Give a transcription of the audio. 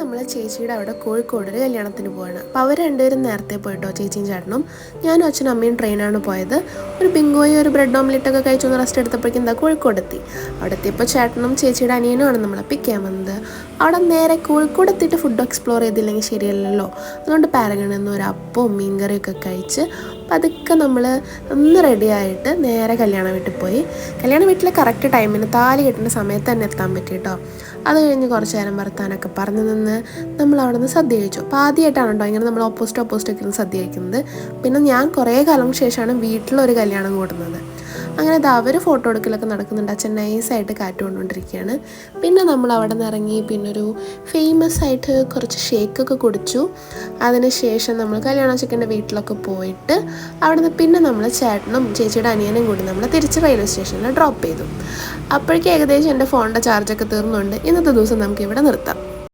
നമ്മൾ ചേച്ചിയുടെ അവിടെ കോഴിക്കോട് ഒരു കല്യാണത്തിന് പോവാണ്. അപ്പോൾ അവർ രണ്ടുപേരും നേരത്തെ പോയിട്ടോ, ചേച്ചിയും ചേട്ടനും. ഞാനും അച്ഛനും അമ്മയും ട്രെയിനാണ് പോയത്. ഒരു ബിങ്കോയും ഒരു ബ്രെഡ് ഓംലെറ്റൊക്കെ കഴിച്ചൊന്ന് റെസ്റ്റ് എടുത്തപ്പോഴേക്കും എന്താ കോഴിക്കോടെത്തി. അവിടെ എത്തിയപ്പോൾ ചേട്ടനും ചേച്ചിയുടെ അനിയനുമാണ് നമ്മളെ പിക്ക് ചെയ്യാൻ വന്നത്. അവിടെ നേരെ കോഴിക്കോട് എത്തിയിട്ട് ഫുഡ് എക്സ്പ്ലോർ ചെയ്തില്ലെങ്കിൽ ശരിയല്ലല്ലോ. അതുകൊണ്ട് പാരഗണിൽ നിന്ന് ഒരു അപ്പവും മീൻകറിയൊക്കെ കഴിച്ച് പതുക്കെ നമ്മൾ ഒന്ന് റെഡിയായിട്ട് നേരെ കല്യാണ വീട്ടിൽ പോയി. കല്യാണ വീട്ടിൽ കറക്റ്റ് ടൈമിന് താലി കെട്ടുന്ന സമയത്ത് തന്നെ എത്താൻ പറ്റി കേട്ടോ. അത് കഴിഞ്ഞ് കുറച്ച് നേരം വർത്താനൊക്കെ പറഞ്ഞു നിന്ന് നമ്മൾ അവിടെ നിന്ന് സദ്യ കഴിച്ചു. അപ്പോൾ ആദ്യമായിട്ടാണ് കേട്ടോ ഇങ്ങനെ നമ്മൾ ഓപ്പോസിറ്റൊക്കെ ഇരുന്ന് സദ്യ കഴിക്കുന്നത്. പിന്നെ ഞാൻ കുറേ കാലം ശേഷമാണ് വീട്ടിലൊരു കല്യാണം കൂടുന്നത്. അങ്ങനെ അത് അവർ ഫോട്ടോ എടുക്കലൊക്കെ നടക്കുന്നുണ്ട്. അച്ഛൻ നൈസായിട്ട് കാറ്റ് കൊണ്ടുകൊണ്ടിരിക്കുകയാണ്. പിന്നെ നമ്മൾ അവിടെ നിന്ന് ഇറങ്ങി പിന്നൊരു ഫേമസ് ആയിട്ട് കുറച്ച് ഷേക്കൊക്കെ കുടിച്ചു. അതിനുശേഷം നമ്മൾ കല്യാണ ചെക്കൻ്റെ വീട്ടിലൊക്കെ പോയിട്ട് അവിടെ നിന്ന് പിന്നെ നമ്മൾ ചേട്ടനും ചേച്ചിയുടെ അനിയനും കൂടി നമ്മൾ തിരിച്ച് റെയിൽവേ സ്റ്റേഷനിൽ ഡ്രോപ്പ് ചെയ്തു. അപ്പോഴേക്കും ഏകദേശം എൻ്റെ ഫോണിൻ്റെ ചാർജൊക്കെ തീർന്നുകൊണ്ട് ഇന്നത്തെ ദിവസം നമുക്ക് ഇവിടെ നിർത്താം.